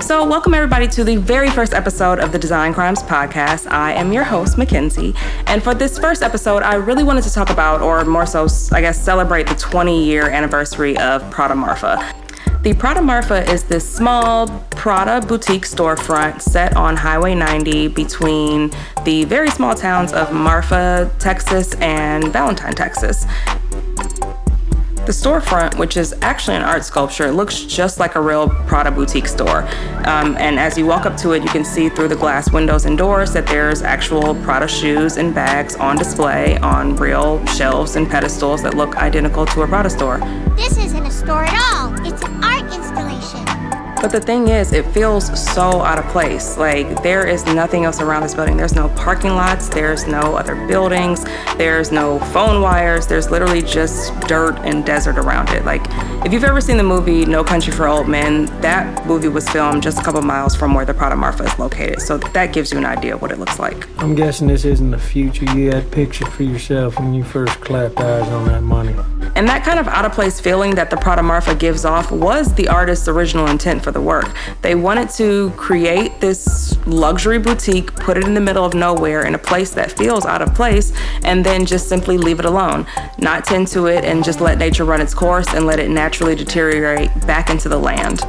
So welcome everybody to the very first episode of the Design Crimes Podcast. I am your host, Mackenzie. And for this first episode, I really wanted to talk about, or more so, I guess, celebrate the 20-year anniversary of Prada Marfa. The Prada Marfa is this small Prada boutique storefront set on Highway 90 between the very small towns of Marfa, Texas and Valentine, Texas. The storefront, which is actually an art sculpture, looks just like a real Prada boutique store. And as you walk up to it, you can see through the glass windows and doors that there's actual Prada shoes and bags on display on real shelves and pedestals that look identical to a Prada store. This isn't a store at all. It's an art installation. But the thing is, it feels so out of place. Like, there is nothing else around this building. There's no parking lots, there's no other buildings, there's no phone wires, there's literally just dirt and desert around it. Like, if you've ever seen the movie No Country for Old Men, that movie was filmed just a couple miles from where the Prada Marfa is located. So that gives you an idea of what it looks like. I'm guessing this isn't the future you had pictured for yourself when you first clapped eyes on that money. And that kind of out-of-place feeling that the Prada Marfa gives off was the artist's original intent for the work. They wanted to create this luxury boutique, put it in the middle of nowhere in a place that feels out of place, and then just simply leave it alone. Not tend to it and just let nature run its course and let it naturally deteriorate back into the land.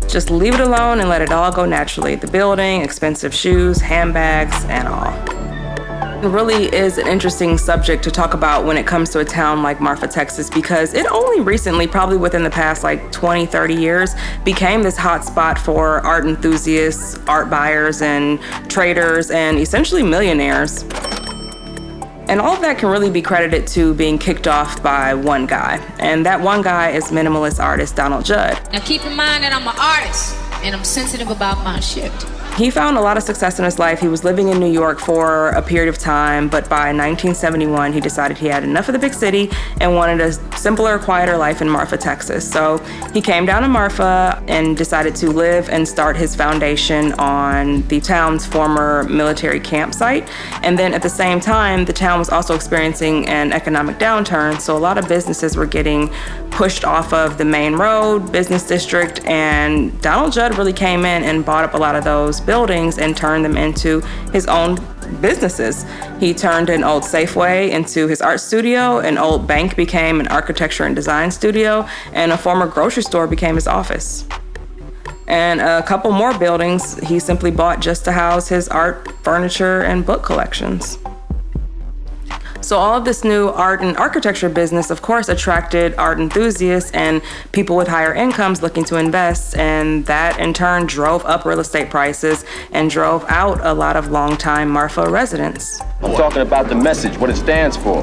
Just leave it alone and let it all go naturally. The building, expensive shoes, handbags, and all. It really is an interesting subject to talk about when it comes to a town like Marfa, Texas, because it only recently, probably within the past like 20, 30 years, became this hot spot for art enthusiasts, art buyers, and traders, and essentially millionaires. And all of that can really be credited to being kicked off by one guy. And that one guy is minimalist artist Donald Judd. Now keep in mind that I'm an artist and I'm sensitive about my shit. He found a lot of success in his life. He was living in New York for a period of time, but by 1971, he decided he had enough of the big city and wanted a simpler, quieter life in Marfa, Texas. So he came down to Marfa and decided to live and start his foundation on the town's former military campsite. And then at the same time, the town was also experiencing an economic downturn, so a lot of businesses were getting pushed off of the main road, business district, and Donald Judd really came in and bought up a lot of those buildings and turned them into his own businesses. He turned an old Safeway into his art studio, an old bank became an architecture and design studio, and a former grocery store became his office. And a couple more buildings he simply bought just to house his art, furniture, and book collections. So all of this new art and architecture business, of course, attracted art enthusiasts and people with higher incomes looking to invest, and that in turn drove up real estate prices and drove out a lot of longtime Marfa residents. I'm talking about the message, what it stands for.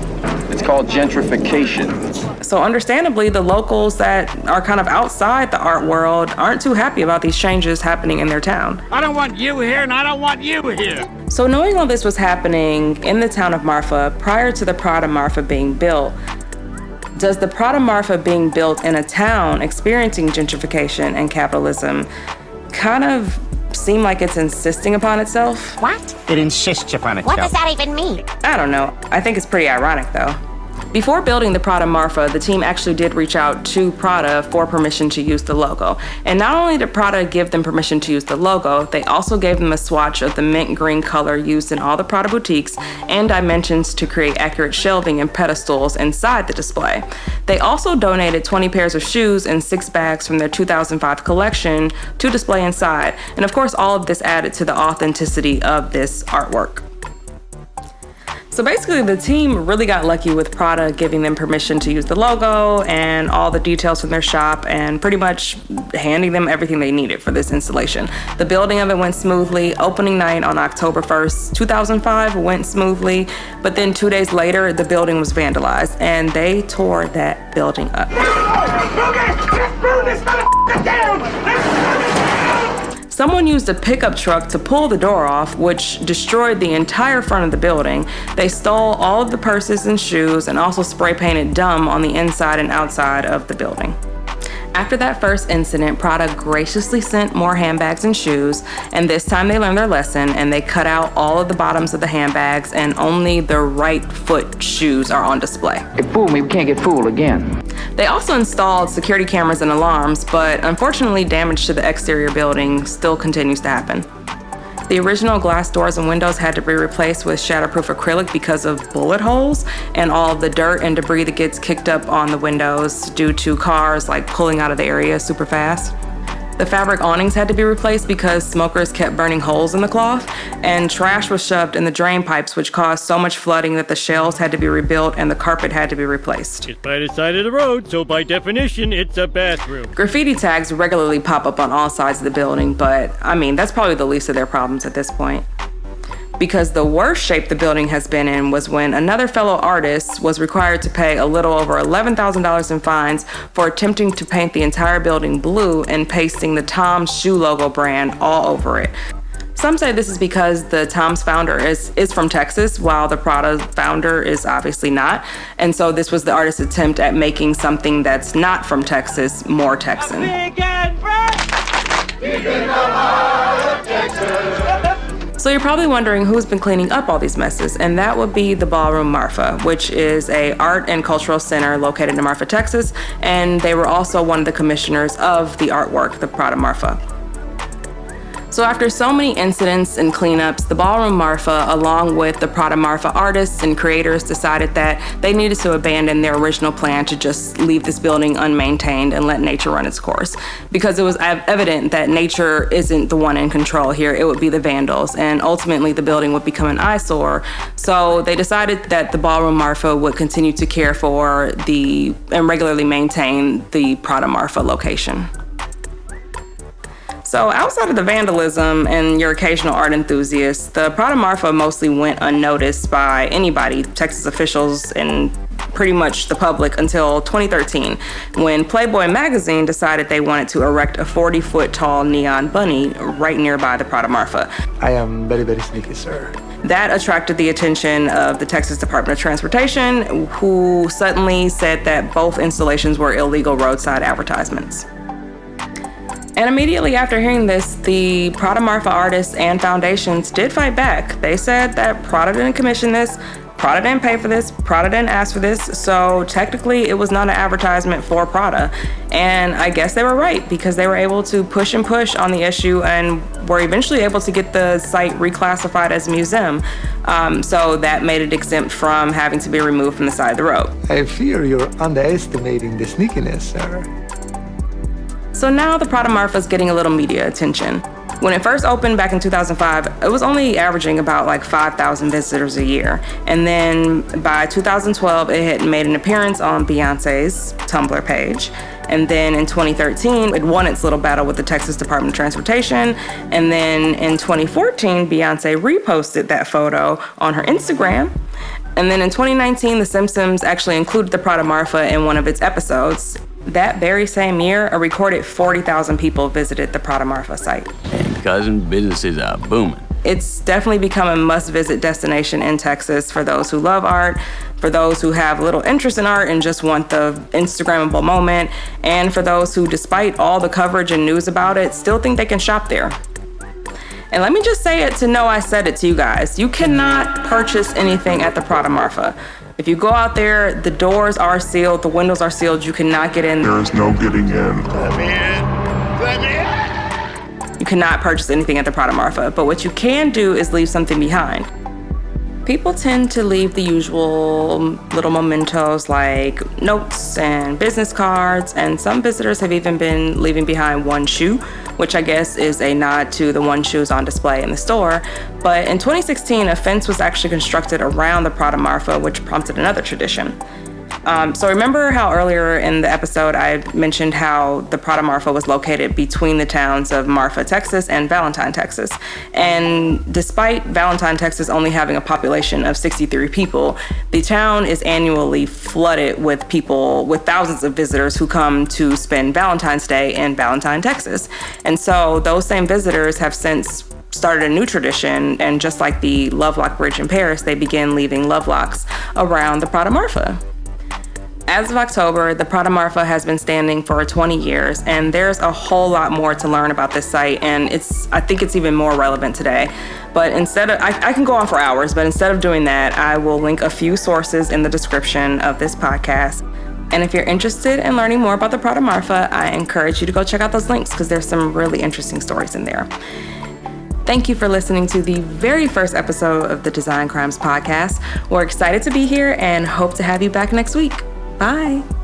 It's called gentrification. So understandably, the locals that are kind of outside the art world aren't too happy about these changes happening in their town. I don't want you here, and I don't want you here. So knowing all this was happening in the town of Marfa prior to the Prada Marfa being built, does the Prada Marfa being built in a town experiencing gentrification and capitalism kind of seem like it's insisting upon itself? What? It insists upon itself. What does that even mean? I don't know. I think it's pretty ironic though. Before building the Prada Marfa, the team actually did reach out to Prada for permission to use the logo. And not only did Prada give them permission to use the logo, they also gave them a swatch of the mint green color used in all the Prada boutiques and dimensions to create accurate shelving and pedestals inside the display. They also donated 20 pairs of shoes and 6 bags from their 2005 collection to display inside. And of course, all of this added to the authenticity of this artwork. So basically, the team really got lucky with Prada giving them permission to use the logo and all the details from their shop and pretty much handing them everything they needed for this installation. The building of it went smoothly. Opening night on October 1st, 2005 went smoothly, but then 2 days later, the building was vandalized and they tore that building up. Someone used a pickup truck to pull the door off, which destroyed the entire front of the building. They stole all of the purses and shoes and also spray painted dumb on the inside and outside of the building. After that first incident, Prada graciously sent more handbags and shoes, and this time they learned their lesson and they cut out all of the bottoms of the handbags and only the right foot shoes are on display. It fooled me, we can't get fooled again. They also installed security cameras and alarms, but unfortunately damage to the exterior building still continues to happen. The original glass doors and windows had to be replaced with shatterproof acrylic because of bullet holes and all of the dirt and debris that gets kicked up on the windows due to cars like pulling out of the area super fast. The fabric awnings had to be replaced because smokers kept burning holes in the cloth, and trash was shoved in the drain pipes, which caused so much flooding that the shelves had to be rebuilt and the carpet had to be replaced. It's by the side of the road, so by definition, it's a bathroom. Graffiti tags regularly pop up on all sides of the building, but I mean, that's probably the least of their problems at this point. Because the worst shape the building has been in was when another fellow artist was required to pay a little over $11,000 in fines for attempting to paint the entire building blue and pasting the Tom's shoe logo brand all over it. Some say this is because the Tom's founder is from Texas, while the Prada founder is obviously not. And so this was the artist's attempt at making something that's not from Texas more Texan. So you're probably wondering who's been cleaning up all these messes, and that would be the Ballroom Marfa, which is a art and cultural center located in Marfa, Texas, and they were also one of the commissioners of the artwork, the Prada Marfa. So after so many incidents and cleanups, the Ballroom Marfa, along with the Prada Marfa artists and creators, decided that they needed to abandon their original plan to just leave this building unmaintained and let nature run its course. Because it was evident that nature isn't the one in control here, it would be the vandals, and ultimately the building would become an eyesore. So they decided that the Ballroom Marfa would continue to care for and regularly maintain the Prada Marfa location. So outside of the vandalism and your occasional art enthusiasts, the Prada Marfa mostly went unnoticed by anybody, Texas officials, and pretty much the public until 2013, when Playboy magazine decided they wanted to erect a 40-foot tall neon bunny right nearby the Prada Marfa. I am very, very sneaky, sir. That attracted the attention of the Texas Department of Transportation, who suddenly said that both installations were illegal roadside advertisements. And immediately after hearing this, the Prada Marfa artists and foundations did fight back. They said that Prada didn't commission this, Prada didn't pay for this, Prada didn't ask for this, so technically it was not an advertisement for Prada. And I guess they were right, because they were able to push and push on the issue and were eventually able to get the site reclassified as a museum. So that made it exempt from having to be removed from the side of the road. I fear you're underestimating the sneakiness, sir. So now the Prada Marfa is getting a little media attention. When it first opened back in 2005, it was only averaging about like 5,000 visitors a year. And then by 2012, it had made an appearance on Beyonce's Tumblr page. And then in 2013, it won its little battle with the Texas Department of Transportation. And then in 2014, Beyonce reposted that photo on her Instagram. And then in 2019, The Simpsons actually included the Prada Marfa in one of its episodes. That very same year, a recorded 40,000 people visited the Prada Marfa site. And cousin, businesses are booming. It's definitely become a must-visit destination in Texas for those who love art, for those who have little interest in art and just want the Instagrammable moment, and for those who, despite all the coverage and news about it, still think they can shop there. And let me just say it to know I said it to you guys. You cannot purchase anything at the Prada Marfa. If you go out there, the doors are sealed, the windows are sealed, you cannot get in. There is no getting in. Let me in. Let me in. You cannot purchase anything at the Prada Marfa, but what you can do is leave something behind. People tend to leave the usual little mementos like notes and business cards, and some visitors have even been leaving behind one shoe, which I guess is a nod to the one shoes on display in the store. But in 2016, a fence was actually constructed around the Prada Marfa, which prompted another tradition. So remember how earlier in the episode I mentioned how the Prada Marfa was located between the towns of Marfa, Texas and Valentine, Texas. And despite Valentine, Texas only having a population of 63 people, the town is annually flooded with people, with thousands of visitors who come to spend Valentine's Day in Valentine, Texas. And so those same visitors have since started a new tradition, and just like the Lovelock Bridge in Paris, they began leaving love locks around the Prada Marfa. As of October, the Prada Marfa has been standing for 20 years, and there's a whole lot more to learn about this site, and I think it's even more relevant today. But I can go on for hours, but instead of doing that, I will link a few sources in the description of this podcast. And if you're interested in learning more about the Prada Marfa, I encourage you to go check out those links because there's some really interesting stories in there. Thank you for listening to the very first episode of the Design Crimes podcast. We're excited to be here and hope to have you back next week. Bye.